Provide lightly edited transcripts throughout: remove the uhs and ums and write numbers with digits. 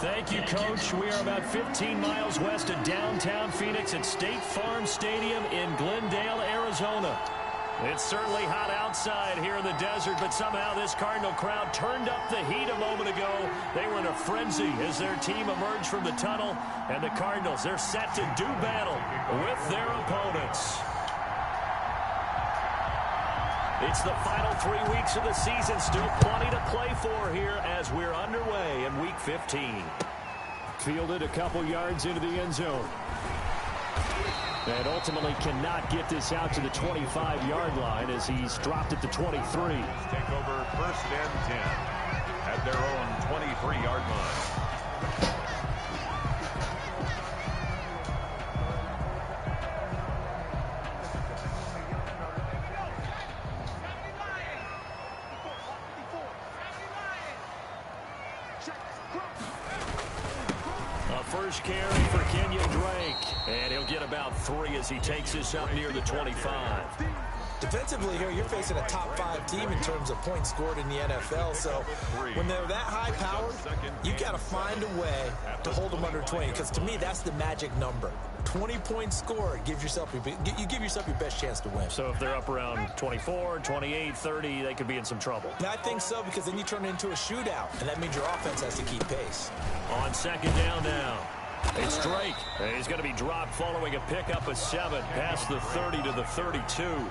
Thank you, Coach. We are about 15 miles west of downtown Phoenix at State Farm Stadium in Glendale, Arizona. It's certainly hot outside here in the desert, but somehow this Cardinal crowd turned up the heat a moment ago. They were in a frenzy as their team emerged from the tunnel, and the Cardinals, they're set to do battle with their opponents. It's the final 3 weeks of the season. Still plenty to play for here as we're underway in Week 15. Fielded a couple yards into the end zone. And ultimately cannot get this out to the 25-yard line as he's dropped at the 23. Take over 1st and 10 at their own 23-yard line. First carry for Kenyon Drake, and he'll get about 3 as he takes this up near the 25. Defensively here, you're facing a top-5 team in terms of points scored in the NFL, so when they're that high-powered, you got to find a way to hold them under 20, because to me, that's the magic number. 20 points scored, you give yourself your best chance to win. So if they're up around 24, 28, 30, they could be in some trouble. I think so, because then you turn it into a shootout, and that means your offense has to keep pace. On 2nd down now, it's Drake. He's going to be dropped following a pickup of 7 past the 30 to the 32.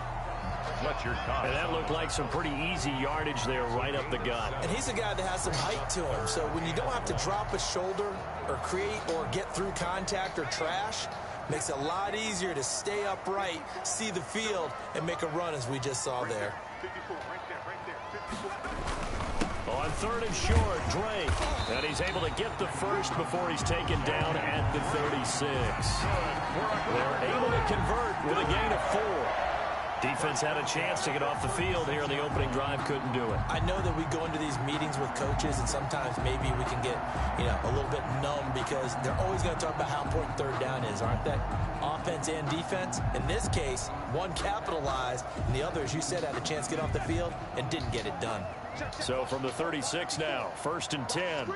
And that looked like some pretty easy yardage there right up the gut. And he's a guy that has some height to him, so when you don't have to drop a shoulder or create or get through contact or trash, makes it a lot easier to stay upright, see the field, and make a run as we just saw there. On 3rd and short, Drake. And he's able to get the first before he's taken down at the 36. They're able to convert with a gain of 4. Defense had a chance to get off the field here in the opening drive, couldn't do it. I know that we go into these meetings with coaches, and sometimes maybe we can get, a little bit numb because they're always going to talk about how important 3rd down is, aren't they? Offense and defense. In this case, one capitalized, and the other, as you said, had a chance to get off the field and didn't get it done. So from the 36 now, 1st and 10.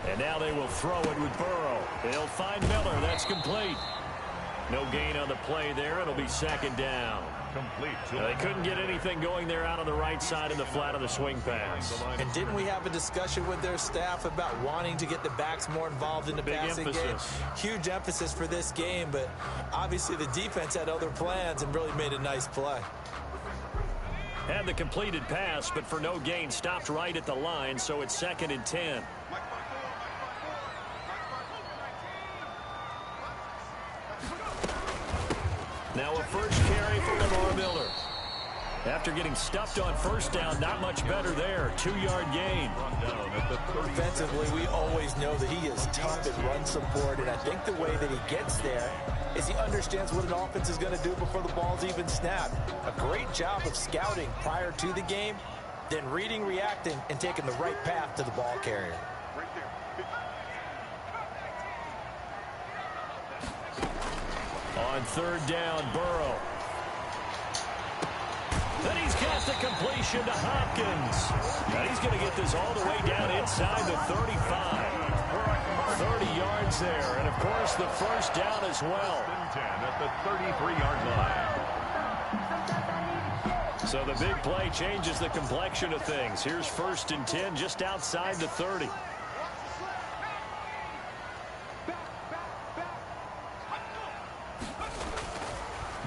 And now they will throw it with Burrow. They'll find Miller. That's complete. No gain on the play there. It'll be 2nd down. Complete. They couldn't get anything going there out on the right side in the flat of the swing pass. And didn't we have a discussion with their staff about wanting to get the backs more involved in the passing game? Huge emphasis for this game, but obviously the defense had other plans and really made a nice play. Had the completed pass, but for no gain, stopped right at the line, so it's 2nd and 10. Now a first carry for Lamar Miller. After getting stuffed on 1st down, not much better there. 2-yard gain. Defensively, we always know that he is tough at run support, and I think the way that he gets there is he understands what an offense is going to do before the ball's even snapped. A great job of scouting prior to the game, then reading, reacting, and taking the right path to the ball carrier. On 3rd down, Burrow. Then he's got the completion to Hopkins. And he's going to get this all the way down inside the 35. 30 yards there. And, of course, the 1st down as well. 10 at the 33-yard line. So the big play changes the complexion of things. Here's 1st and 10 just outside the 30.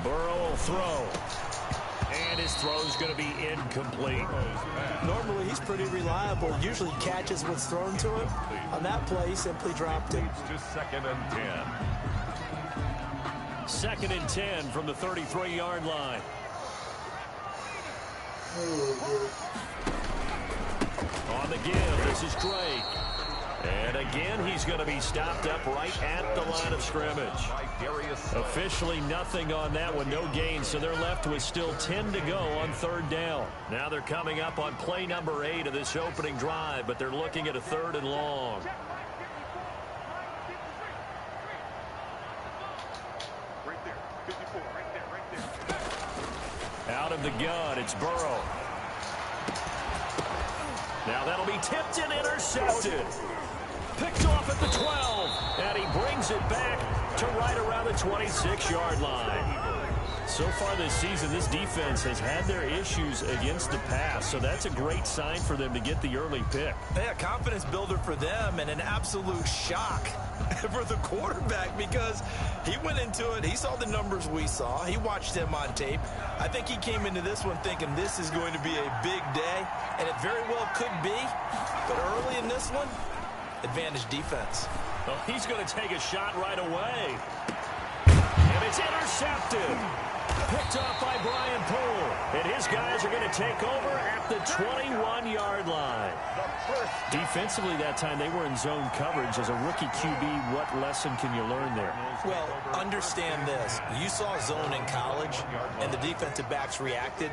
Burrow will throw. And his throw's going to be incomplete. Normally, he's pretty reliable. Usually catches what's thrown to him. On that play, he simply dropped it. To 2nd and 10. 2nd and 10 from the 33-yard line. On the give, this is Drake. And again, he's going to be stopped up right at the line of scrimmage. Officially nothing on that one, no gain, so they're left with still 10 to go on 3rd down. Now they're coming up on play number 8 of this opening drive, but they're looking at a 3rd and long. out of the gun. It's Burrow. Now that'll be tipped and intercepted. Picked off at the 12. And he brings it back to right around the 26-yard line. So far this season, this defense has had their issues against the pass, so that's a great sign for them to get the early pick. Yeah, confidence builder for them and an absolute shock for the quarterback because he went into it. He saw the numbers we saw. He watched them on tape. I think he came into this one thinking this is going to be a big day, and it very well could be. But early in this one, advantage defense. Well, he's going to take a shot right away. And it's intercepted. Picked off by Brian Poole. And his guys are going to take over at the 21-yard line. Defensively that time, they were in zone coverage. As a rookie QB, what lesson can you learn there? Well, understand this. You saw zone in college, and the defensive backs reacted,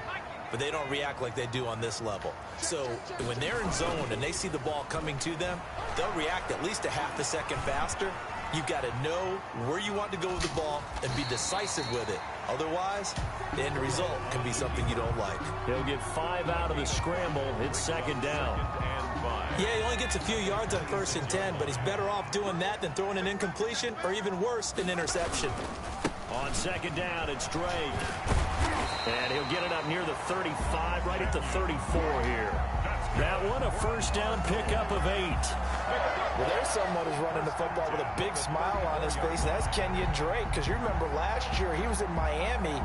but they don't react like they do on this level. So when they're in zone and they see the ball coming to them, they'll react at least a half a second faster. You've got to know where you want to go with the ball and be decisive with it. Otherwise, the end result can be something you don't like. He'll get 5 out of the scramble. It's second down. Yeah, he only gets a few yards on 1st and 10, but he's better off doing that than throwing an incompletion or even worse, an interception. On second down, it's Drake. And he'll get it up near the 35, right at the 34 here. That one, a first down pickup of 8. Well, there's someone who's running the football with a big smile on his face, and that's Kenyon Drake, because you remember last year he was in Miami,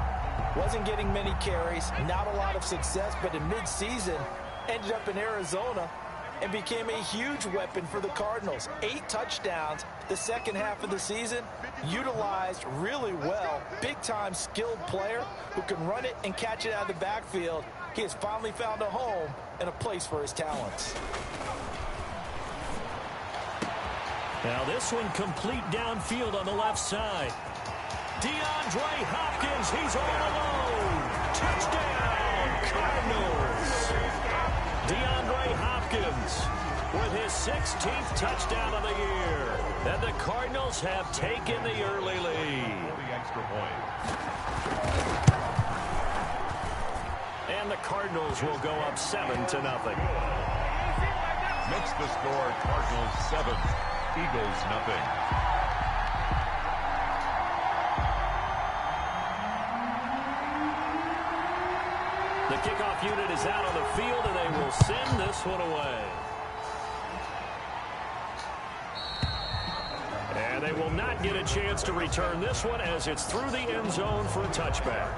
wasn't getting many carries, not a lot of success, but in midseason ended up in Arizona and became a huge weapon for the Cardinals. 8 touchdowns the second half of the season, utilized really well. Big-time skilled player who can run it and catch it out of the backfield. He has finally found a home and a place for his talents. Now this one complete downfield on the left side. DeAndre Hopkins, he's all alone. Touchdown, Cardinals. DeAndre Hopkins with his 16th touchdown of the year. And the Cardinals have taken the early lead. The extra point. And the Cardinals will go up 7-0. Makes the score Cardinals 7, Eagles nothing. The kickoff unit is out on the field, and they will send this one away. And they will not get a chance to return this one as it's through the end zone for a touchback.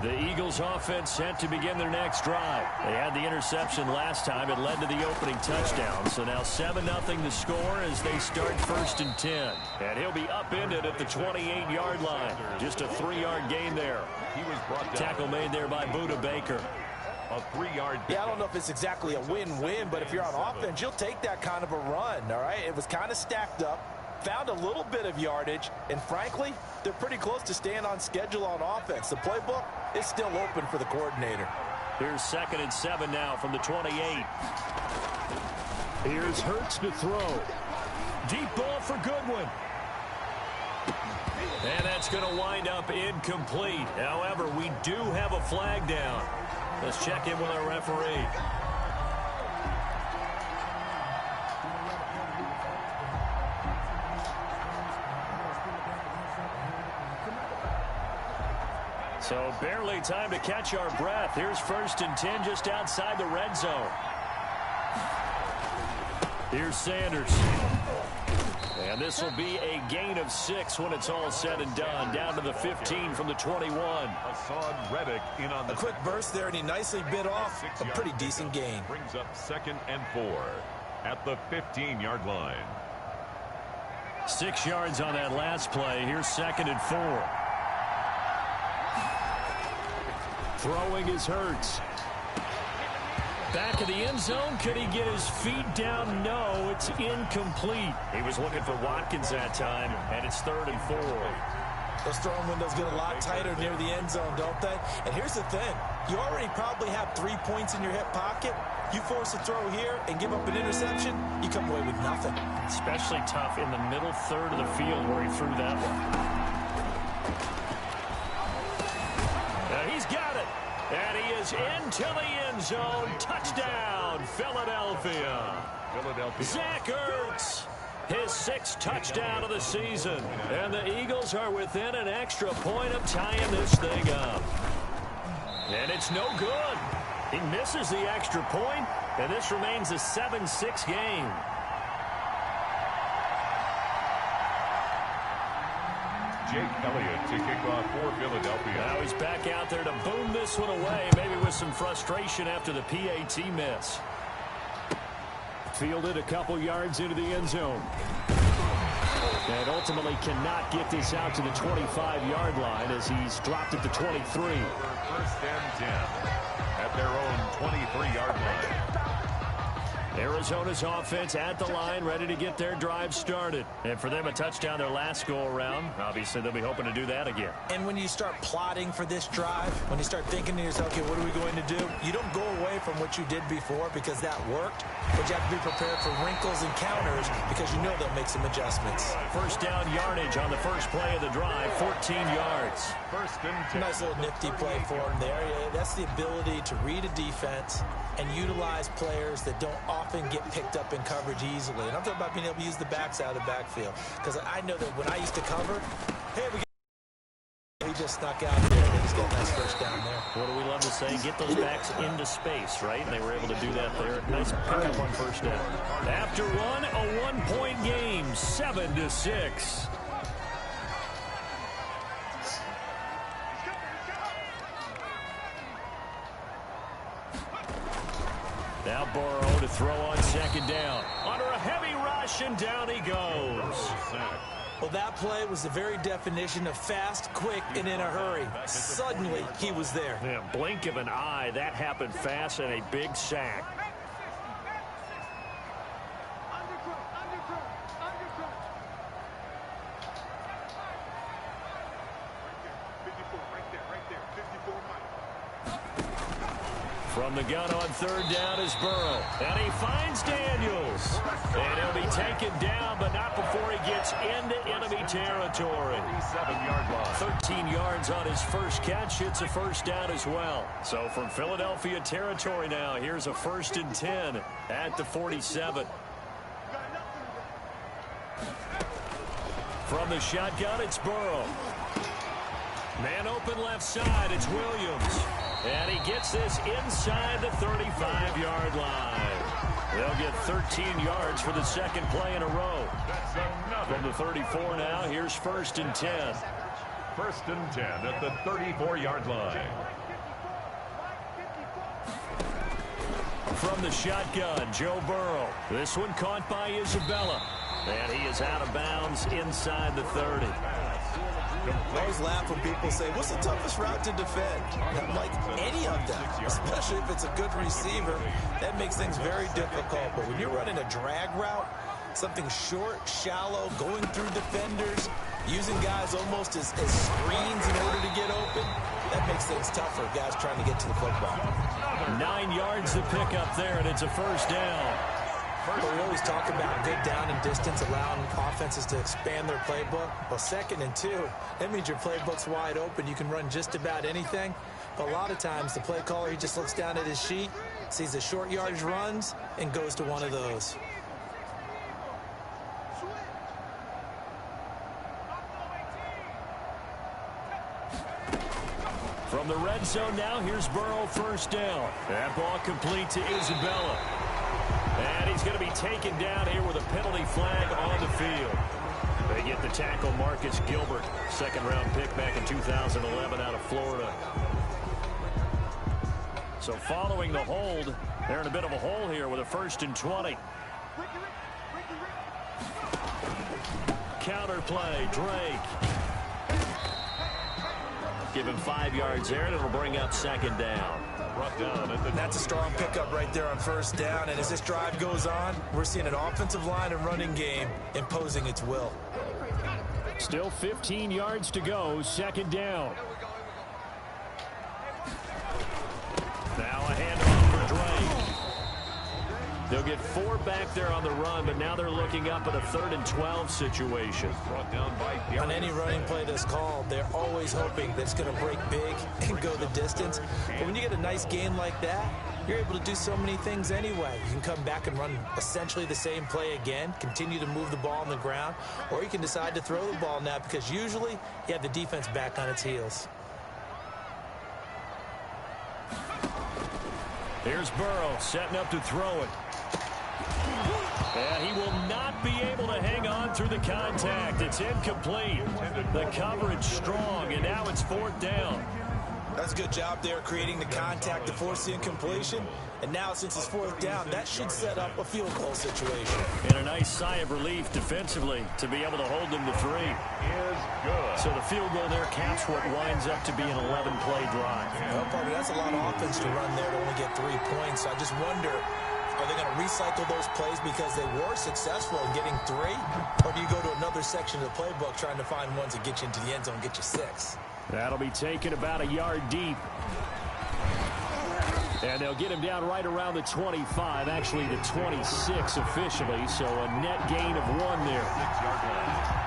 The Eagles offense set to begin their next drive. They had the interception last time. It led to the opening touchdown. So now 7-0 the score as they start 1st and 10. And he'll be upended at the 28-yard line. Just a 3-yard gain there. He was brought down. Tackle made there by Budda Baker. A 3-yard. Yeah, I don't know if it's exactly a win-win, but if you're on offense, you'll take that kind of a run, all right? It was kind of stacked up. Found a little bit of yardage, and frankly, they're pretty close to staying on schedule on offense. The playbook is still open for the coordinator. Here's 2nd and 7 now from the 28. Here's Hurts to throw. Deep ball for Goodwin. And that's going to wind up incomplete. However, we do have a flag down. Let's check in with our referee. So barely time to catch our breath. Here's 1st and 10 just outside the red zone. Here's Sanders. And this will be a gain of 6 when it's all said and done. Down to the 15 from the 21. Hassan Reddick in on the A quick burst there, and he nicely bit off a pretty decent gain. Brings up 2nd and 4 at the 15-yard line. 6 yards on that last play. Here's 2nd and 4. Throwing is Hurts. Back of the end zone. Could he get his feet down? No, it's incomplete. He was looking for Watkins that time, and it's 3rd and 4. Those throwing windows get a lot tighter near the end zone, don't they? And here's the thing. You already probably have 3 points in your hip pocket. You force a throw here and give up an interception, you come away with nothing. Especially tough in the middle third of the field where he threw that one. Now he's got it. And he is into the end zone. Touchdown, Philadelphia. Zach Ertz, his 6th touchdown of the season. And the Eagles are within an extra point of tying this thing up. And it's no good. He misses the extra point, and this remains a 7-6 game. Jake Elliott to kick off for Philadelphia. Now he's back out there to boom this one away, maybe with some frustration after the PAT miss. Fielded a couple yards into the end zone. And ultimately cannot get this out to the 25-yard line as he's dropped at the 23. First and 10 at their own 23-yard line. Arizona's offense at the line, ready to get their drive started. And for them, a touchdown their last go-around. Obviously, they'll be hoping to do that again. And when you start plotting for this drive, when you start thinking to yourself, okay, what are we going to do? You don't go away from what you did before because that worked, but you have to be prepared for wrinkles and counters because you know they'll make some adjustments. First down yardage on the first play of the drive, 14 yards. First and 10. Nice little nifty play for him there. Yeah, that's the ability to read a defense and utilize players that don't often get picked up in coverage easily. And I'm talking about being able to use the backs out of the backfield. Because I know that when I used to cover, hey, he just snuck out there and he's got a nice first down there. What do we love to say? Get those backs into space, right? And they were able to do that there. Nice pickup on first down. After one, a one-point game, 7-6. Now Burrow to throw on second down. Under a heavy rush, and down he goes. Well, that play was the very definition of fast, quick, and in a hurry. Suddenly, he was there. Yeah, blink of an eye. That happened fast and a big sack. From the gun on third down is Burrow. And he finds Daniels. And he'll be taken down, but not before he gets into enemy territory. 37-yard line. 13 yards on his first catch. It's a first down as well. So from Philadelphia territory now, here's a 1st and 10 at the 47. From the shotgun, it's Burrow. Man open left side, it's Williams. And he gets this inside the 35-yard line. They'll get 13 yards for the second play in a row. From the 34 now, here's 1st and 10. 1st and 10 at the 34-yard line. From the shotgun, Joe Burrow. This one caught by Isabella. And he is out of bounds inside the 30. I always laugh when people say, what's the toughest route to defend? I'm like, any of them, especially if it's a good receiver. That makes things very difficult. But when you're running a drag route, something short, shallow, going through defenders, using guys almost as screens in order to get open, that makes things tougher, guys trying to get to the football. 9 yards to pick up there, and it's a first down. But we always talk about good down and distance, allowing offenses to expand their playbook. Well, 2nd and 2, that means your playbook's wide open. You can run just about anything. But a lot of times, the play caller, he just looks down at his sheet, sees the short yardage runs, and goes to one of those. From the red zone now, here's Burrow, first down. That ball complete to Isabella. And he's going to be taken down here with a penalty flag on the field. They get the tackle, Marcus Gilbert, 2nd-round pick back in 2011 out of Florida. So following the hold, they're in a bit of a hole here with a 1st and 20. Counter play, Drake. Give him 5 yards there, and it'll bring up 2nd down. That's a strong pickup right there on 1st down. And as this drive goes on, we're seeing an offensive line and running game imposing its will. Still 15 yards to go, second down. Now a handoff for Drake. They'll get 4 back there on the run, but now they're looking up at a 3rd and 12 situation. Brought down by On any running play that's called, they're always hoping that it's going to break big and go the distance. But when you get a nice game like that, you're able to do so many things anyway. You can come back and run essentially the same play again, continue to move the ball on the ground, or you can decide to throw the ball now because usually you have the defense back on its heels. Here's Burrow setting up to throw it. And he will not be able to hang on through the contact. It's incomplete. The coverage strong, and now it's 4th down. That's a good job there creating the contact to force the incompletion. And now since it's 4th down, that should set up a field goal situation. And a nice sigh of relief defensively to be able to hold them to 3. is good. So the field goal there caps what winds up to be an 11-play drive. Well, Parker, that's a lot of offense to run there to only get 3 points. So I just wonder, are they going to recycle those plays because they were successful in getting 3? Or do you go to another section of the playbook trying to find ones that get you into the end zone and get you 6? That'll be taken about a yard deep. And they'll get him down right around the 25, actually the 26 officially, so a net gain of 1 there. 6-yard line.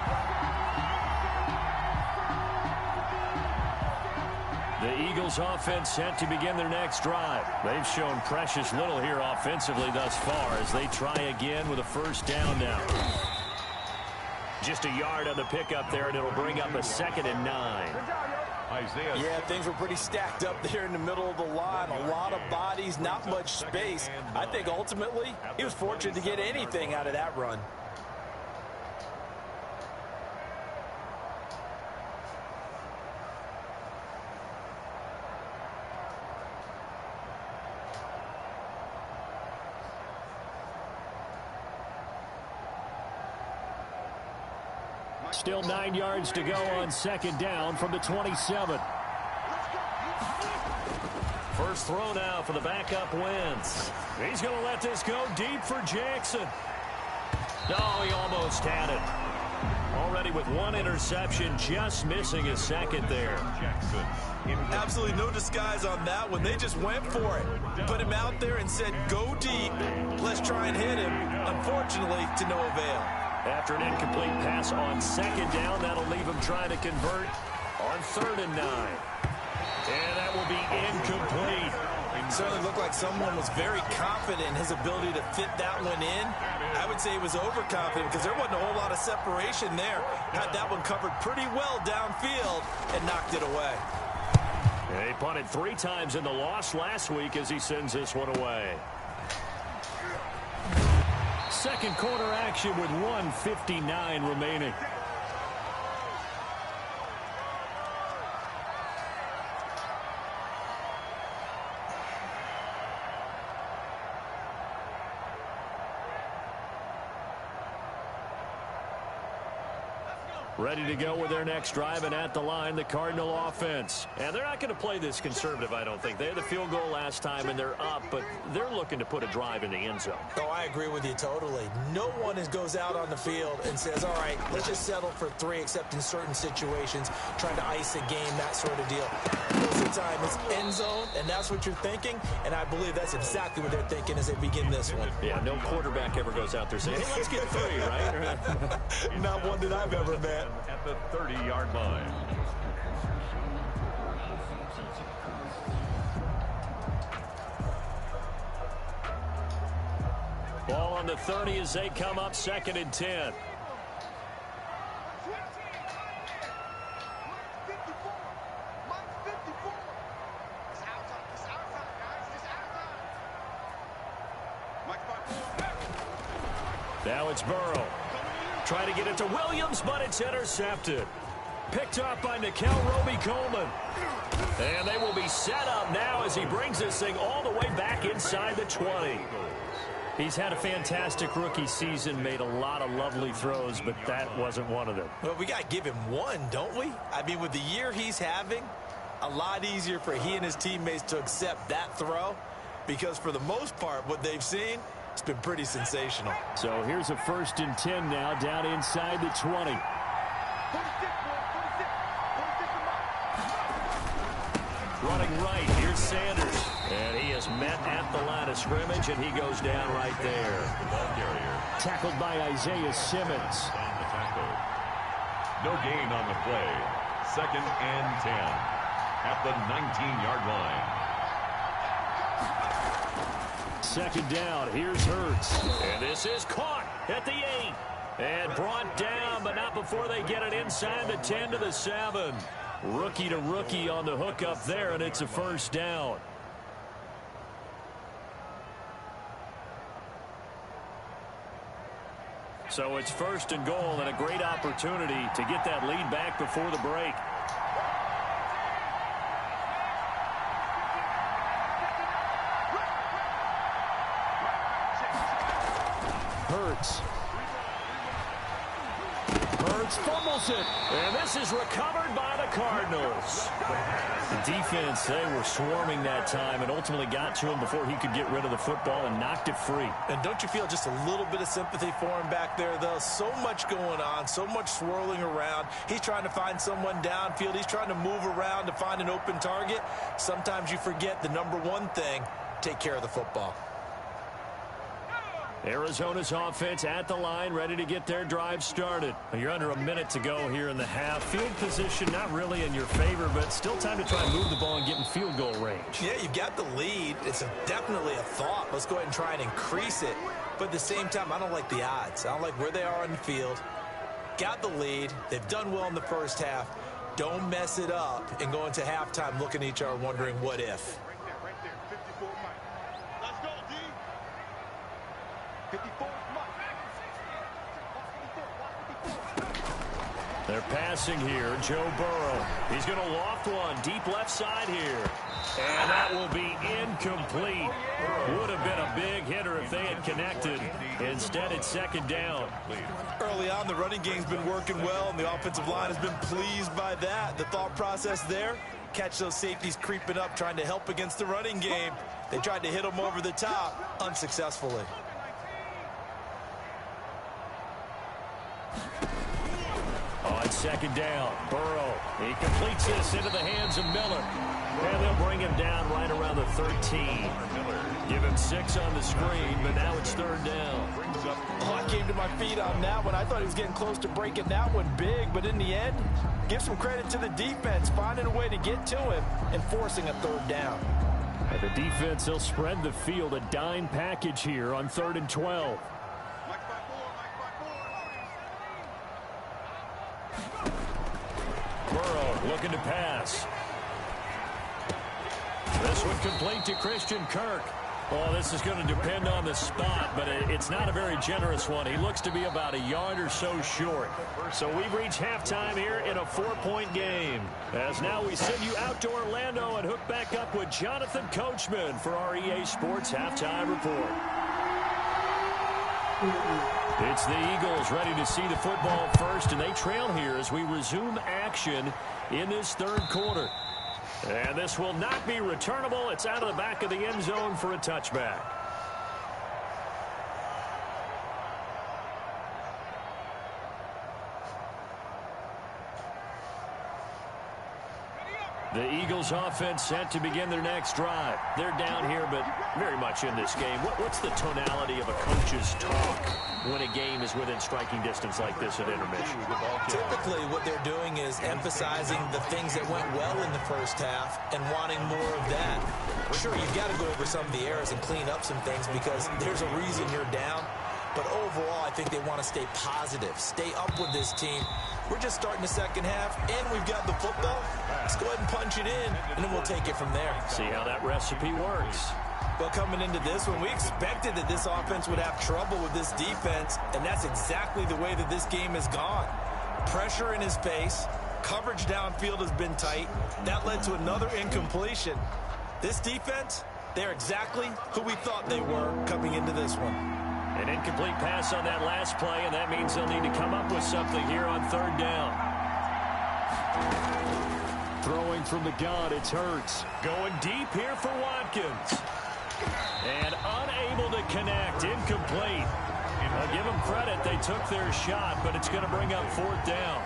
The Eagles offense set to begin their next drive. They've shown precious little here offensively thus far as they try again with a 1st down now. Just a yard on the pickup there, and it'll bring up a 2nd and 9. Isaiah. Yeah, things were pretty stacked up there in the middle of the line. A lot of bodies, not much space. I think ultimately he was fortunate to get anything out of that run. Still 9 yards to go on 2nd down from the 27. First throw now for the backup Wentz. He's going to let this go deep for Jackson. No, he almost had it. Already with 1 interception, just missing his 2nd there. Jackson. Absolutely no disguise on that one. They just went for it. Put him out there and said, go deep. Let's try and hit him. Unfortunately, to no avail. After an incomplete pass on 2nd down, that'll leave him trying to convert on 3rd and 9. And that will be incomplete. It certainly looked like someone was very confident in his ability to fit that one in. I would say he was overconfident because there wasn't a whole lot of separation there. Had that one covered pretty well downfield and knocked it away. He punted 3 times in the loss last week as he sends this one away. Second quarter action with 1:59 remaining. Ready to go with their next drive, and at the line, the Cardinal offense. And they're not going to play this conservative, I don't think. They had the field goal last time, and they're up, but they're looking to put a drive in the end zone. Oh, I agree with you totally. No one goes out on the field and says, all right, let's just settle for 3, except in certain situations, trying to ice a game, that sort of deal. Most of the time, it's end zone, and that's what you're thinking, and I believe that's exactly what they're thinking as they begin this one. Yeah, no quarterback ever goes out there saying, hey, let's get 3, right? Not one that I've ever met. At the 30-yard line. Ball on the 30 as they come up 2nd and 10. Now it's Burrow. Trying to get it to Williams, but it's intercepted. Picked up by Nickel Roby-Coleman. And they will be set up now as he brings this thing all the way back inside the 20. He's had a fantastic rookie season, made a lot of lovely throws, but that wasn't one of them. Well, we got to give him one, don't we? I mean, with the year he's having, a lot easier for he and his teammates to accept that throw because for the most part, what they've seen, it's been pretty sensational. So here's a 1st and 10 now down inside the 20. Running right, here's Sanders. And he is met at the line of scrimmage, and he goes down right there. The ball carrier. Tackled by Isaiah Simmons. On the tackle. No gain on the play. 2nd and 10 at the 19-yard line. 2nd down, here's Hurts. And this is caught at the 8. And brought down, but not before they get it inside the 10 to the 7. Rookie to rookie on the hook up there, and it's a 1st down. So it's 1st and goal, and a great opportunity to get that lead back before the break. Hurts fumbles it, and this is recovered by the Cardinals. The defense, they were swarming that time and ultimately got to him before he could get rid of the football and knocked it free. And don't you feel just a little bit of sympathy for him back there, though? So much going on, so much swirling around. He's trying to find someone downfield. He's trying to move around to find an open target. Sometimes you forget the number one thing, take care of the football. Arizona's offense at the line, ready to get their drive started. You're under a minute to go here in the half. Field position not really in your favor, but still time to try and move the ball and get in field goal range. Yeah, you've got the lead. It's definitely a thought. Let's go ahead and try and increase it. But at the same time, I don't like the odds. I don't like where they are on the field. Got the lead. They've done well in the first half. Don't mess it up and go into halftime looking at each other wondering what if. They're passing here. Joe Burrow. He's going to loft one deep left side here. And that will be incomplete. Would have been a big hitter if they had connected. Instead, it's 2nd down. Early on, the running game's been working well, and the offensive line has been pleased by that. The thought process there, catch those safeties creeping up, trying to help against the running game. They tried to hit them over the top, unsuccessfully. On 2nd down, Burrow. He completes this into the hands of Miller. And they'll bring him down right around the 13. Give him 6 on the screen, but now it's 3rd down. Oh, I came to my feet on that one. I thought he was getting close to breaking that one big, but in the end, give some credit to the defense, finding a way to get to him and forcing a 3rd down. And the defense, they'll spread the field, a dime package here on 3rd and 12. Burrow looking to pass. This one complete to Christian Kirk. Oh, this is going to depend on the spot, but it's not a very generous one. He looks to be about a yard or so short. So we've reached halftime here in a 4-point game. As now we send you out to Orlando and hook back up with Jonathan Coachman for our EA Sports Halftime Report. It's the Eagles ready to see the football first, and they trail here as we resume action in this 3rd quarter. And this will not be returnable. It's out of the back of the end zone for a touchback. The Eagles offense set to begin their next drive. They're down here, but very much in this game. What's the tonality of a coach's talk when a game is within striking distance like this at intermission? Typically, what they're doing is emphasizing the things that went well in the first half and wanting more of that. Sure, you've got to go over some of the errors and clean up some things because there's a reason you're down. But overall, I think they want to stay positive, stay up with this team. We're just starting the second half, and we've got the football. Let's go ahead and punch it in, and then we'll take it from there. See how that recipe works. Well, coming into this one, we expected that this offense would have trouble with this defense, and that's exactly the way that this game has gone. Pressure in his face, coverage downfield has been tight. That led to another incompletion. This defense, they're exactly who we thought they were coming into this one. An incomplete pass on that last play, and that means they'll need to come up with something here on 3rd down. Throwing from the gun, it's Hurts. Going deep here for Watkins. And unable to connect, incomplete. I'll give them credit, they took their shot, but it's going to bring up 4th down.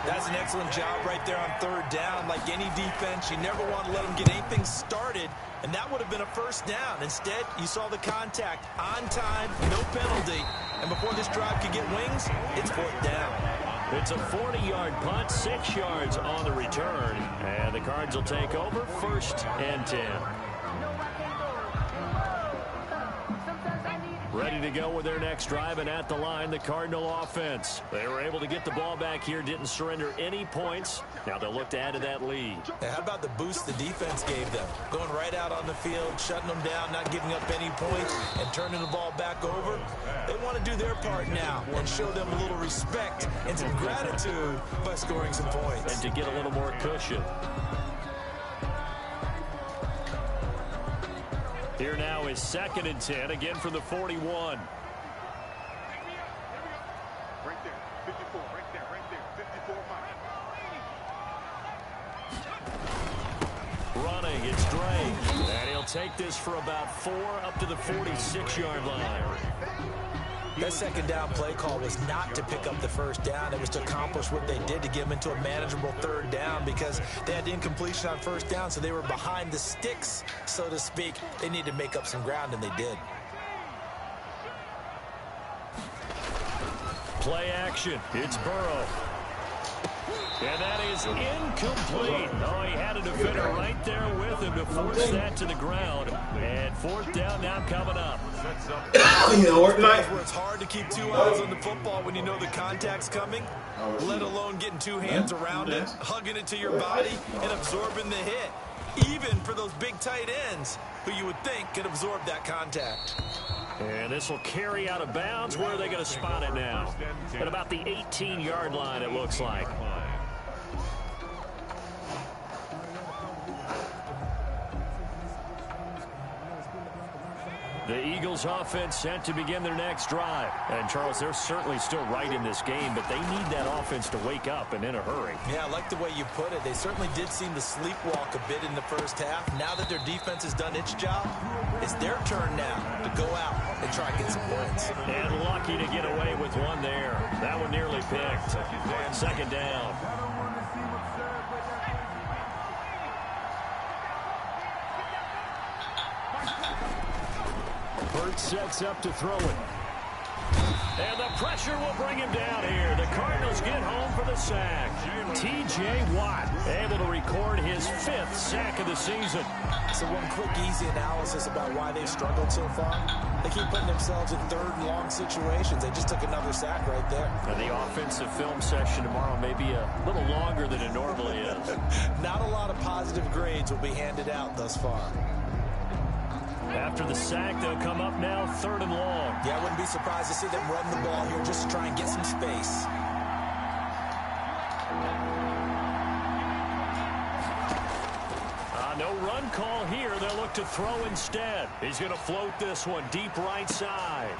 That's an excellent job right there on third down. Like any defense, you never want to let them get anything started, and that would have been a first down. Instead, you saw the contact on time, no penalty, and before this drive could get wings, it's fourth down. It's a 40-yard punt, 6 yards on the return, and the Cards will take over 1st and 10. Ready to go with their next drive, and at the line, the Cardinal offense. They were able to get the ball back here, didn't surrender any points. Now they'll look to add to that lead. Now, how about the boost the defense gave them? Going right out on the field, shutting them down, not giving up any points, and turning the ball back over. They want to do their part now and show them a little respect and some gratitude by scoring some points. And to get a little more cushion. Here now is 2nd and 10, again from the 41. Right there, 54, right there, 54 mile. Running, it's Drake. And he'll take this for about 4 up to the 46-yard line. That second down play call was not to pick up the first down. It was to accomplish what they did to get them into a manageable third down because they had incompletion on first down, so they were behind the sticks, so to speak. They needed to make up some ground, and they did. Play action. It's Burrow. And that is incomplete. Oh, he had a defender right there with him to force that to the ground. And 4th down now coming up. Where it's hard to keep 2 eyes on the football when you know the contact's coming, let alone getting 2 hands around it, hugging it to your body, and absorbing the hit. Even for those big tight ends who you would think could absorb that contact. And this will carry out of bounds. Where are they going to spot it now? At about the 18-yard line, it looks like. The Eagles offense set to begin their next drive. And, Charles, they're certainly still right in this game, but they need that offense to wake up and in a hurry. Yeah, I like the way you put it. They certainly did seem to sleepwalk a bit in the first half. Now that their defense has done its job, it's their turn now to go out and try and get some points. And lucky to get away with one there. That one nearly picked. 2nd down. Burt sets up to throw it. And the pressure will bring him down here. The Cardinals get home for the sack. T.J. Watt able to record his 5th sack of the season. So one quick, easy analysis about why they've struggled so far. They keep putting themselves in 3rd and long situations. They just took another sack right there. And the offensive film session tomorrow may be a little longer than it normally is. Not a lot of positive grades will be handed out thus far. After the sack, they'll come up now 3rd and long. Yeah, I wouldn't be surprised to see them run the ball here just to try and get some space. No run call here. They'll look to throw instead. He's going to float this one deep right side.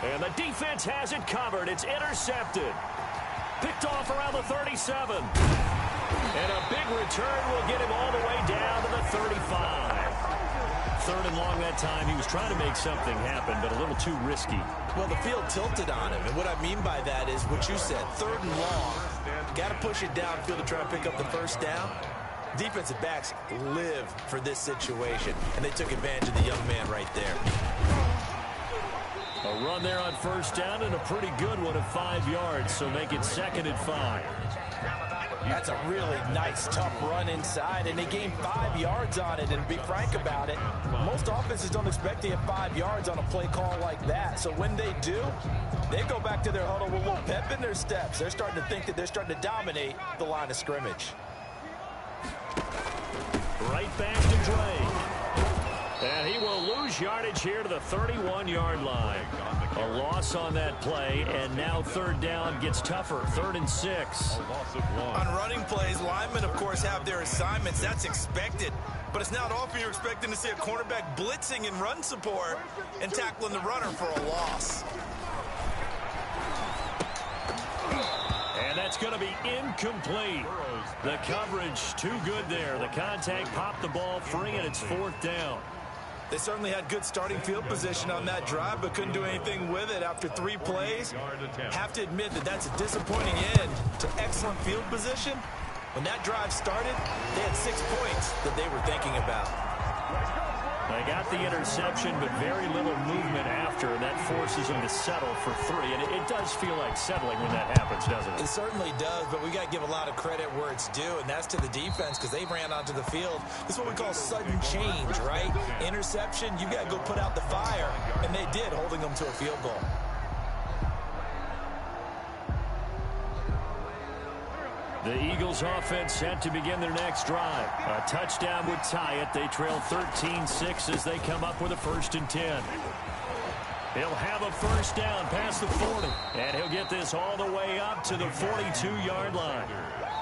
And the defense has it covered. It's intercepted. Picked off around the 37. And a big return will get him all the way down to the 35. 3rd and long that time. He was trying to make something happen, but a little too risky. Well, the field tilted on him, and what I mean by that is what you said, 3rd and long. Got to push it downfield to try and pick up the first down. Defensive backs live for this situation, and they took advantage of the young man right there. A run there on 1st down, and a pretty good one of 5 yards, so make it 2nd and 5. That's a really nice, tough run inside, and they gained 5 yards on it. And to be frank about it, most offenses don't expect to get 5 yards on a play call like that. So when they do, they go back to their huddle with a little pep in their steps. They're starting to think that they're starting to dominate the line of scrimmage. Right back to Drake. And he will lose yardage here to the 31-yard line. A loss on that play, and now 3rd down gets tougher. 3rd and 6. On running plays, linemen, of course, have their assignments. That's expected. But it's not often you're expecting to see a cornerback blitzing in run support and tackling the runner for a loss. And that's going to be incomplete. The coverage too good there. The contact popped the ball free, and it's 4th down. They certainly had good starting field position on that drive, but couldn't do anything with it after 3 plays. Have to admit that that's a disappointing end to excellent field position. When that drive started, they had 6 points that they were thinking about. They got the interception, but very little movement after, and that forces them to settle for 3. And it does feel like settling when that happens, doesn't it? It certainly does, but we got to give a lot of credit where it's due, and that's to the defense because they ran onto the field. This is what we call sudden change, right? Interception, you got to go put out the fire, and they did, holding them to a field goal. The Eagles offense set to begin their next drive. A touchdown would tie it. They trail 13-6 as they come up with a 1st and 10. He'll have a first down past the 40. And he'll get this all the way up to the 42-yard line.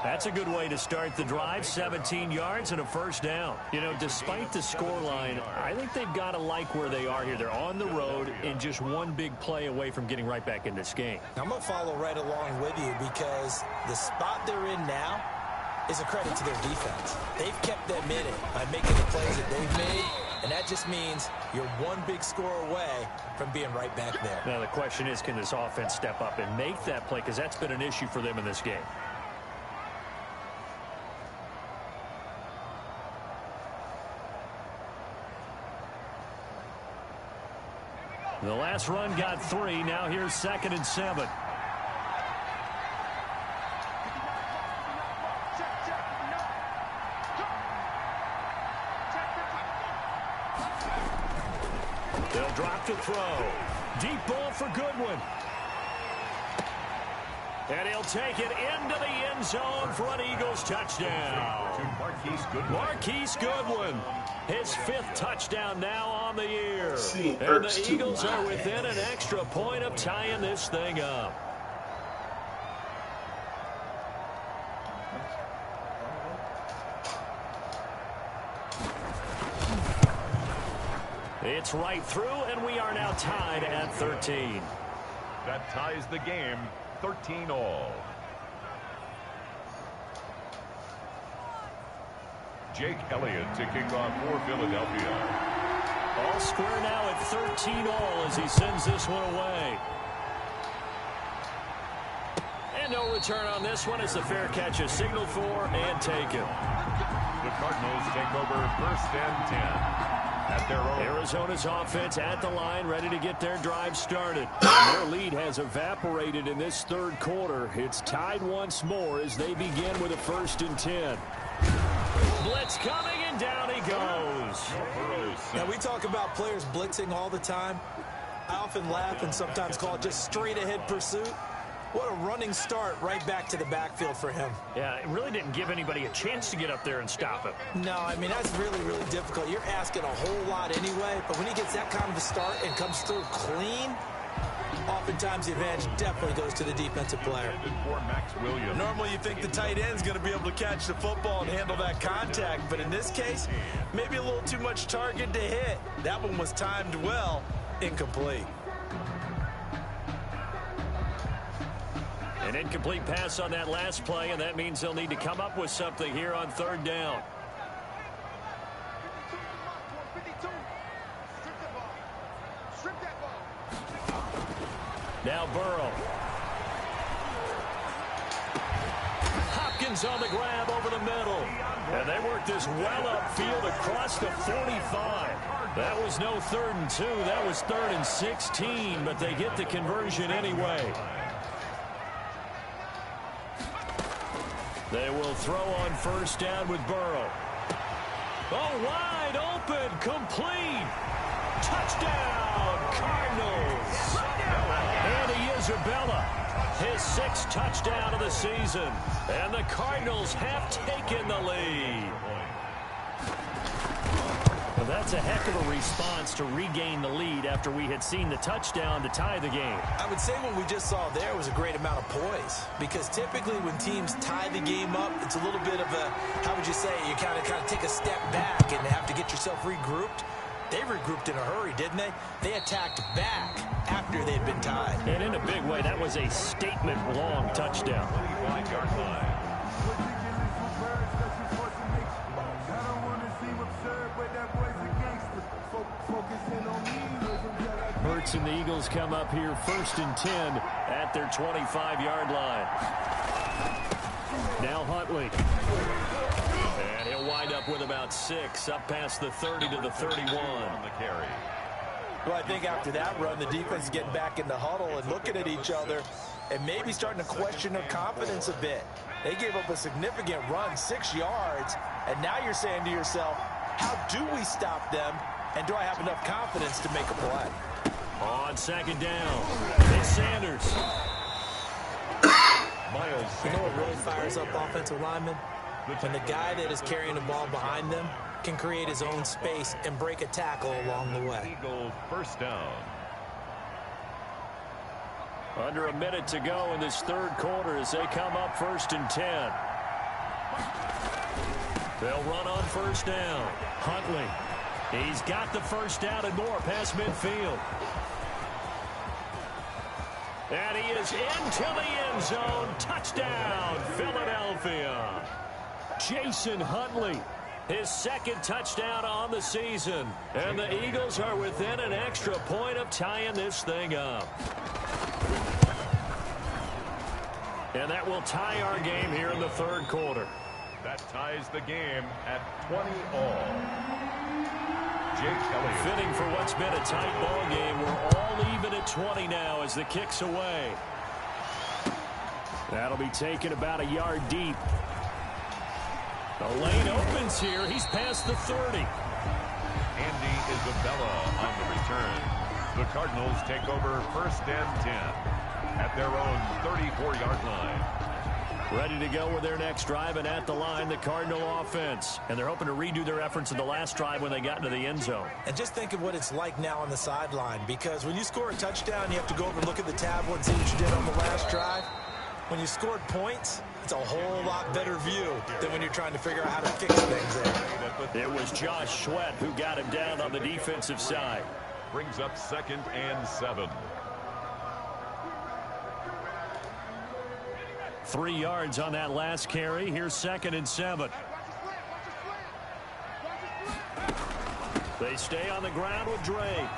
That's a good way to start the drive. 17 yards and a first down. You know, despite the scoreline, I think they've got to like where they are here. They're on the road and just one big play away from getting right back in this game. I'm going to follow right along with you because the spot they're in now is a credit to their defense. They've kept them in it by making the plays that they've made, and that just means you're one big score away from being right back there. Now, the question is, can this offense step up and make that play? Because that's been an issue for them in this game. The last run got 3. Now here's 2nd and 7. They'll drop to throw. Deep ball for Goodwin. And he'll take it into the end zone for an Eagles touchdown. Marquise Goodwin. His 5th touchdown now on the year. And the Eagles are within an extra point of tying this thing up. It's right through, and we are now tied at 13. That ties the game, 13-all. Jake Elliott to kick off for Philadelphia. All square now at 13-all as he sends this one away. And no return on this one as the fair catch is signaled for and taken. The Cardinals take over 1st and 10. At their own. Arizona's offense at the line, ready to get their drive started. Their lead has evaporated in this 3rd quarter. It's tied once more as they begin with a 1st and 10. Blitz coming, and down he goes. Now, we talk about players blitzing all the time. I often laugh and sometimes call it just straight-ahead pursuit. What a running start right back to the backfield for him. Yeah, it really didn't give anybody a chance to get up there and stop him. No, I mean, that's really, really difficult. You're asking a whole lot anyway, but when he gets that kind of a start and comes through clean, oftentimes the advantage definitely goes to the defensive player. Normally you think the tight end's going to be able to catch the football and handle that contact, but in this case, maybe a little too much target to hit. That one was timed well, incomplete. An incomplete pass on that last play, and that means they'll need to come up with something here on 3rd down. Now Burrow. Hopkins on the grab over the middle. And they work this well upfield across the 45. That was no 3rd and 2. That was 3rd and 16, but they get the conversion anyway. They will throw on 1st down with Burrow. Oh, wide open, complete. Touchdown, Cardinals. Andy Isabella, his 6th touchdown of the season. And the Cardinals have taken the lead. Well, that's a heck of a response to regain the lead after we had seen the touchdown to tie the game. I would say what we just saw there was a great amount of poise, because typically when teams tie the game up, it's a little bit of a, how would you say, you kind of take a step back and have to get yourself regrouped. They regrouped in a hurry, didn't they? They attacked back after they'd been tied. And in a big way, that was a statement-long touchdown. 25-yard line. converts, and the Eagles come up here 1st and 10 at their 25-yard line. Now Huntley. And he'll wind up with about 6, up past the 30 to the 31 on the carry. Well, I think after that run, the defense is getting back in the huddle and looking at each other and maybe starting to question their confidence a bit. They gave up a significant run, 6 yards, and now you're saying to yourself, how do we stop them, and do I have enough confidence to make a play? On 2nd down, it's Sanders. You know what really fires up offensive linemen? When the guy that is carrying the ball behind them can create his own space and break a tackle along the way. Eagle 1st down. Under a minute to go in this 3rd quarter as they come up 1st and 10. They'll run on 1st down. Huntley. He's got the 1st down and more past midfield. And he is into the end zone. Touchdown, Philadelphia. Jason Huntley, his 2nd touchdown on the season. And the Eagles are within an extra point of tying this thing up. And that will tie our game here in the 3rd quarter. That ties the game at 20 all. Jake Elliott. Fitting for what's been a tight ball game. We're all even at 20 now as the kick's away. That'll be taken about a yard deep. The lane opens here. He's past the 30. Andy Isabella on the return. The Cardinals take over 1st and 10 at their own 34-yard line. Ready to go with their next drive, and at the line, the Cardinal offense. And they're hoping to redo their efforts in the last drive when they got into the end zone. And just think of what it's like now on the sideline, because when you score a touchdown, you have to go over and look at the tablet and see what you did on the last drive. When you scored points, it's a whole lot better view than when you're trying to figure out how to fix things there. It was Josh Sweat who got him down on the defensive side. Brings up 2nd and 7. 3 yards on that last carry. Here's 2nd and 7. They stay on the ground with Drake.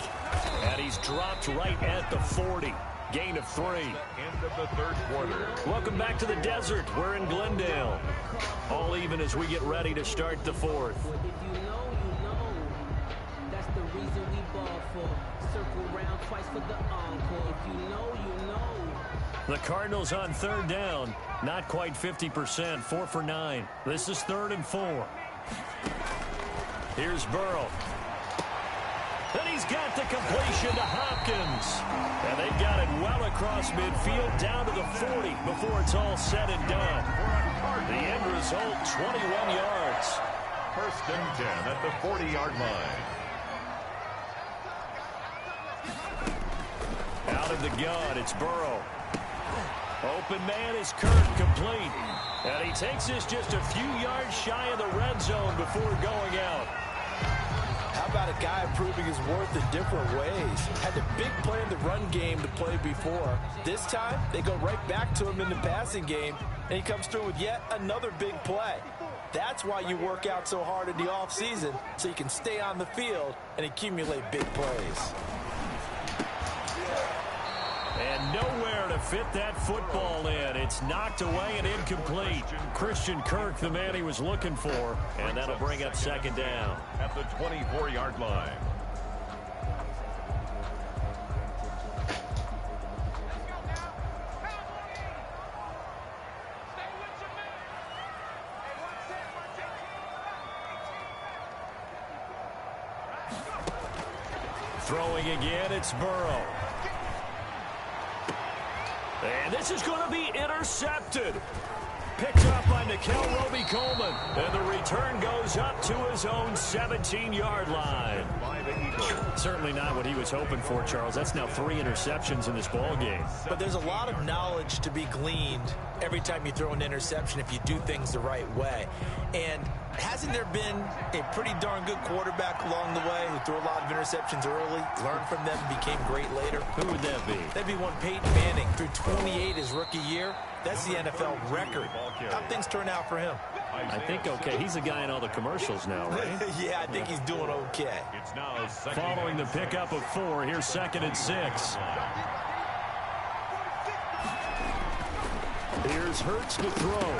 And he's dropped right at the 40. Gain of 3. End of the 3rd quarter. Welcome back to the desert. We're in Glendale. All even as we get ready to start the 4th. If you know, you know. That's the reason we ball for. Circle round twice for the encore. If you know, you know. The Cardinals on 3rd down. Not quite 50%. 4 for 9. This is 3rd and 4. Here's Burrow. And he's got the completion to Hopkins. And they got it well across midfield down to the 40 before it's all said and done. The end result, 21 yards. 1st and 10 at the 40-yard line. Out of the gun, it's Burrow. Open man is Kirk, complete. And he takes this just a few yards shy of the red zone before going out. How about a guy proving his worth in different ways? Had the big play in the run game to play before. This time, they go right back to him in the passing game, and he comes through with yet another big play. That's why you work out so hard in the offseason, so you can stay on the field and accumulate big plays. And nowhere to fit that football in. It's knocked away and incomplete. Christian Kirk, the man he was looking for. And that'll bring up 2nd down. At the 24-yard line. Throwing again, it's Burrow. And this is going to be intercepted. Picked up by Nikel Roby-Coleman. And the return goes up to his own 17-yard line. By the Eagles. Certainly not what he was hoping for, Charles. That's now 3 interceptions in this ball game. But there's a lot of knowledge to be gleaned every time you throw an interception if you do things the right way. And hasn't there been a pretty darn good quarterback along the way who threw a lot of interceptions early, learned from them, and became great later? Who would that be? That'd be one Peyton Manning. Threw 28 his rookie year. That's the NFL record. How'd things turn out for him? I think okay. He's a guy in all the commercials now, right? Yeah, I think he's doing okay. It's now second. Following the pickup of 4, here's 2nd and 6. Here's Hurts to throw,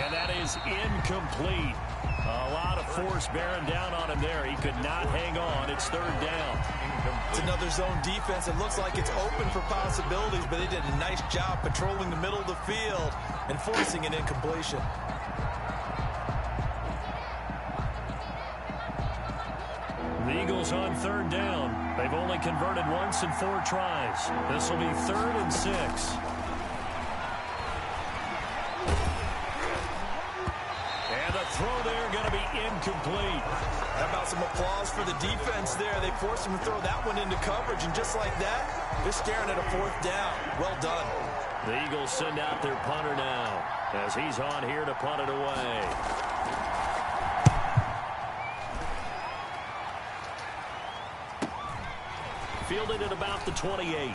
and that is incomplete. A lot of force bearing down on him there. He could not hang on. It's 3rd down. It's another zone defense. It looks like it's open for possibilities, but they did a nice job patrolling the middle of the field and forcing an incompletion. The Eagles on 3rd down. They've only converted once in 4 tries. This will be 3rd and 6. And the throw there going to be incomplete. How about some applause for the defense there? They forced him to throw that one into coverage, and just like that, they're staring at a 4th down. Well done. The Eagles send out their punter now as he's on here to punt it away. Fielded at about the 28.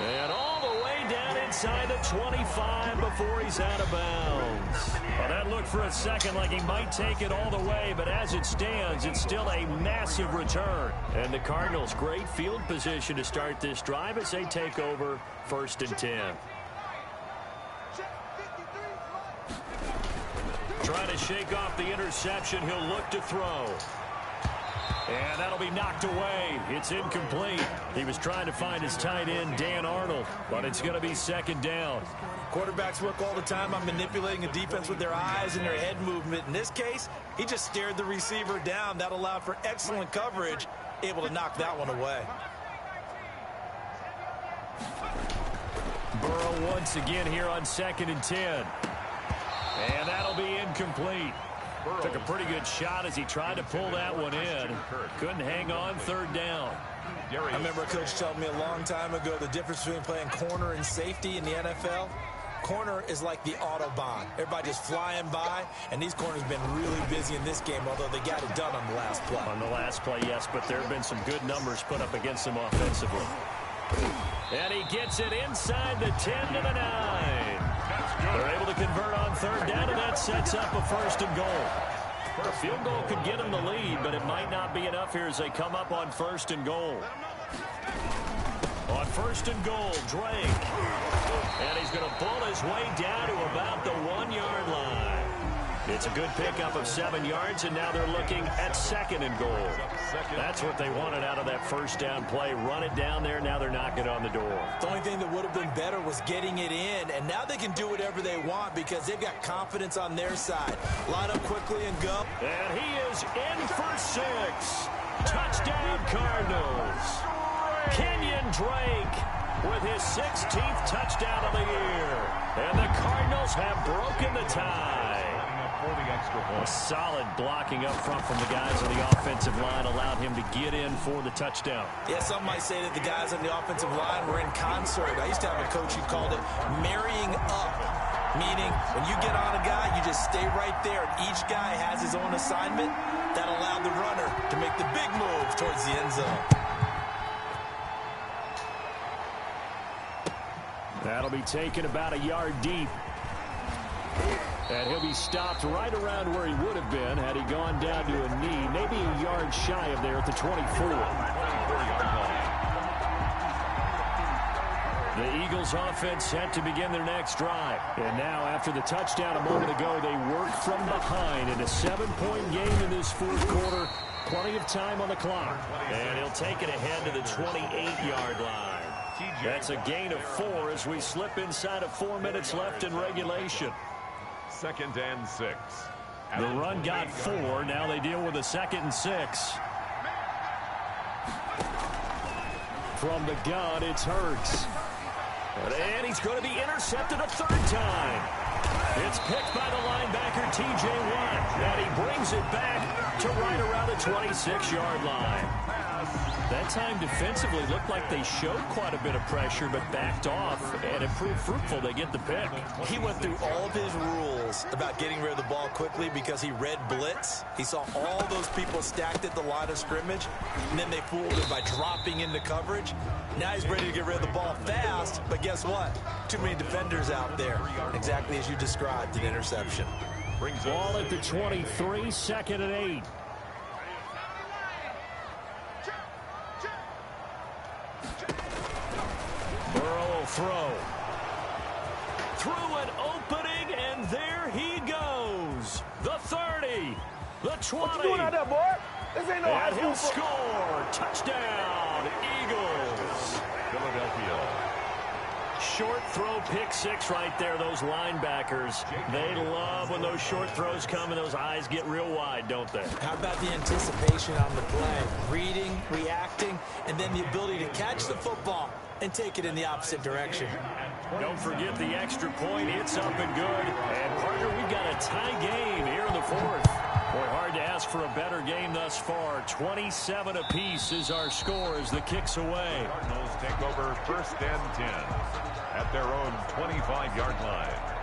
And all the way down inside the 25 before he's out of bounds. Well, that looked for a second like he might take it all the way, but as it stands, it's still a massive return. And the Cardinals, great field position to start this drive as they take over 1st and 10. Trying to shake off the interception. He'll look to throw. And that'll be knocked away. It's incomplete. He was trying to find his tight end, Dan Arnold, but it's going to be 2nd down. Quarterbacks work all the time on manipulating a defense with their eyes and their head movement. In this case, he just stared the receiver down. That allowed for excellent coverage, able to knock that one away. Burrow once again here on 2nd and 10. And that'll be incomplete. Took a pretty good shot as he tried to pull that one in. Couldn't hang on. 3rd down. I remember a coach telling me a long time ago the difference between playing corner and safety in the NFL. Corner is like the Autobahn. Everybody just flying by, and these corners have been really busy in this game, although they got it done on the last play. On the last play, yes, but there have been some good numbers put up against them offensively. And he gets it inside the 10 to the 9. They're able to convert on 3rd down, and that sets up a 1st and goal. A field goal could get them the lead, but it might not be enough here as they come up on 1st and goal. On 1st and goal, Drake. And he's going to pull his way down to about the 1-yard line. It's a good pickup of 7 yards, and now they're looking at 2nd and goal. That's what they wanted out of that 1st down play. Run it down there. Now they're knocking on the door. The only thing that would have been better was getting it in, and now they can do whatever they want because they've got confidence on their side. Line up quickly and go. And he is in for 6. Touchdown, Cardinals. Kenyon Drake with his 16th touchdown of the year. And the Cardinals have broken the tie. A solid blocking up front from the guys on the offensive line allowed him to get in for the touchdown. Yeah, some might say that the guys on the offensive line were in concert. I used to have a coach who called it marrying up, meaning when you get on a guy, you just stay right there, and each guy has his own assignment. That allowed the runner to make the big move towards the end zone. That'll be taken about a yard deep. And he'll be stopped right around where he would have been had he gone down to a knee, maybe a yard shy of there at the 24. The Eagles offense set to begin their next drive. And now after the touchdown a moment ago, they work from behind in a 7-point game in this 4th quarter. Plenty of time on the clock. And he'll take it ahead to the 28-yard line. That's a gain of 4 as we slip inside of 4 minutes left in regulation. 2nd and 6. The run got 4. Now they deal with a 2nd and 6. From the gun, it's Hurts. And he's going to be intercepted a 3rd time. It's picked by the linebacker, T.J. Watt. And he brings it back to right around the 26-yard line. That time defensively looked like they showed quite a bit of pressure but backed off, and it proved fruitful. They get the pick. He went through all of his rules about getting rid of the ball quickly because he read blitz. He saw all those people stacked at the line of scrimmage, and then they fooled him by dropping into coverage. Now he's ready to get rid of the ball fast, but guess what? Too many defenders out there. Exactly as you described, an interception. Ball at the 23, second and 8. Burrow will throw. Through an opening, and there he goes. The 30, the 20. What you doing out there, boy? This ain't no high And he'll school. score. Touchdown, Eagles. Philadelphia. Short throw, pick six right there. Those linebackers, they love when those short throws come and those eyes get real wide, don't they? How about the anticipation on the play? Reading, reacting, and then the ability to catch the football and take it in the opposite direction. Don't forget the extra point. It's up and good. And, partner, we've got a tie game here in the fourth. Boy, hard to ask for a better game thus far. 27 apiece is our score as the kick's away. Cardinals take over first and 10 at their own 25-yard line.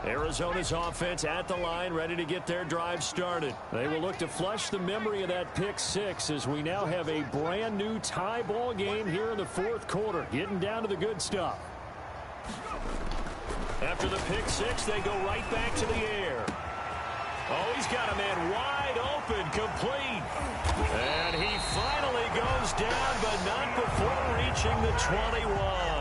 Arizona's offense at the line, ready to get their drive started. They will look to flush the memory of that pick six as we now have a brand new tie ball game here in the fourth quarter, getting down to the good stuff. After the pick six, they go right back to the air. Oh, he's got a man wide open, complete. And he finally goes down, but not before reaching the 21.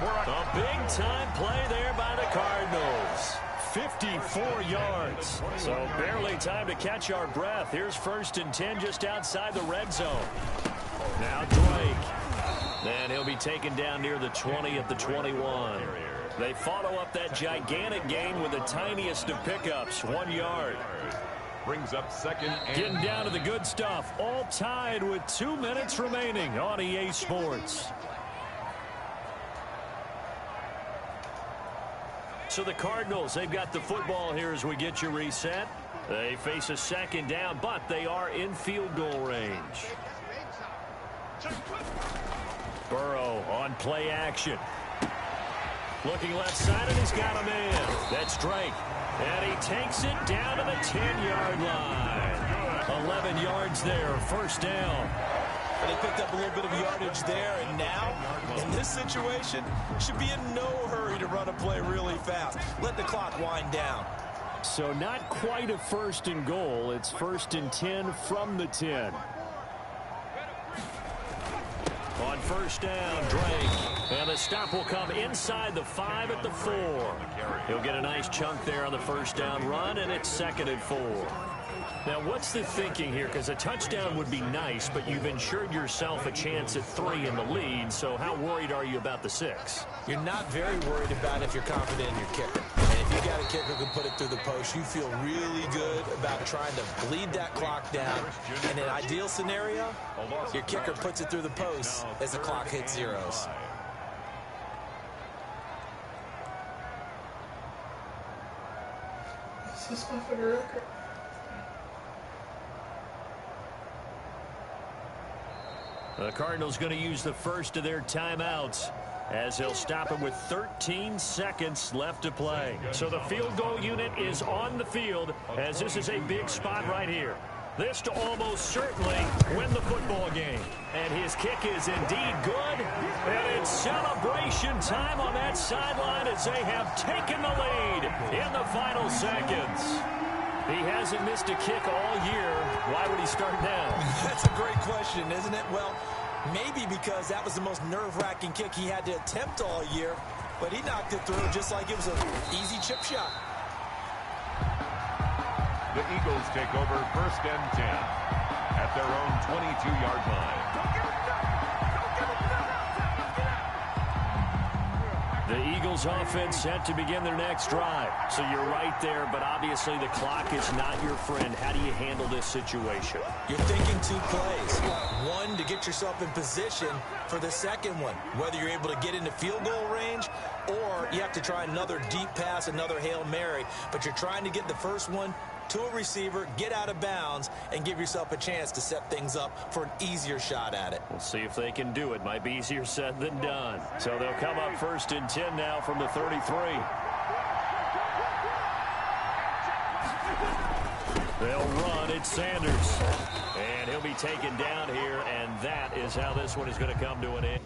A big-time play there by the Cardinals. 54 yards. So barely time to catch our breath. Here's first and 10 just outside the red zone. Now Drake. And he'll be taken down near the 20 at the 21. They follow up that gigantic gain with the tiniest of pickups, 1 yard. Brings up second and getting down to the good stuff. All tied with 2 minutes remaining on EA Sports. So the Cardinals, they've got the football here as we get you reset. They face a second down, but they are in field goal range. Burrow on play action. Looking left side, and he's got a man. That's Drake. And he takes it down to the 10-yard line. 11 yards there, first down. They picked up a little bit of yardage there, and now, in this situation, should be in no hurry to run a play really fast. Let the clock wind down. So not quite a first and goal. It's first and 10 from the 10. On first down, Drake. And the stop will come inside the 5 at the 4. He'll get a nice chunk there on the first down run, and it's second and 4. Now, what's the thinking here? Because a touchdown would be nice, but you've ensured yourself a chance at 3 in the lead, so how worried are you about the 6? You're not very worried about if you're confident in your kicker. And if you got a kicker who can put it through the post, you feel really good about trying to bleed that clock down. In an ideal scenario, your kicker puts it through the post as the clock hits zeros. Is this my for the record? The Cardinals going to use the first of their timeouts as he'll stop him with 13 seconds left to play. So the field goal unit is on the field as this is a big spot right here. This to almost certainly win the football game. And his kick is indeed good. And it's celebration time on that sideline as they have taken the lead in the final seconds. He hasn't missed a kick all year. Why would he start now? That's a great question, isn't it? Well, maybe because that was the most nerve-wracking kick he had to attempt all year, but he knocked it through just like it was an easy chip shot. the Eagles take over first and 10 at their own 22-yard line. The Eagles offense set to begin their next drive. So you're right there, but obviously the clock is not your friend. How do you handle this situation? You're thinking 2 plays. One, to get yourself in position for the second one, whether you're able to get into field goal range or you have to try another deep pass, another Hail Mary. But you're trying to get the first one to a receiver, get out of bounds, and give yourself a chance to set things up for an easier shot at it. We'll see if they can do it. Might be easier said than done. So they'll come up 1st and 10 now from the 33. They'll run. It's Sanders. And he'll be taken down here, and that is how this one is going to come to an end.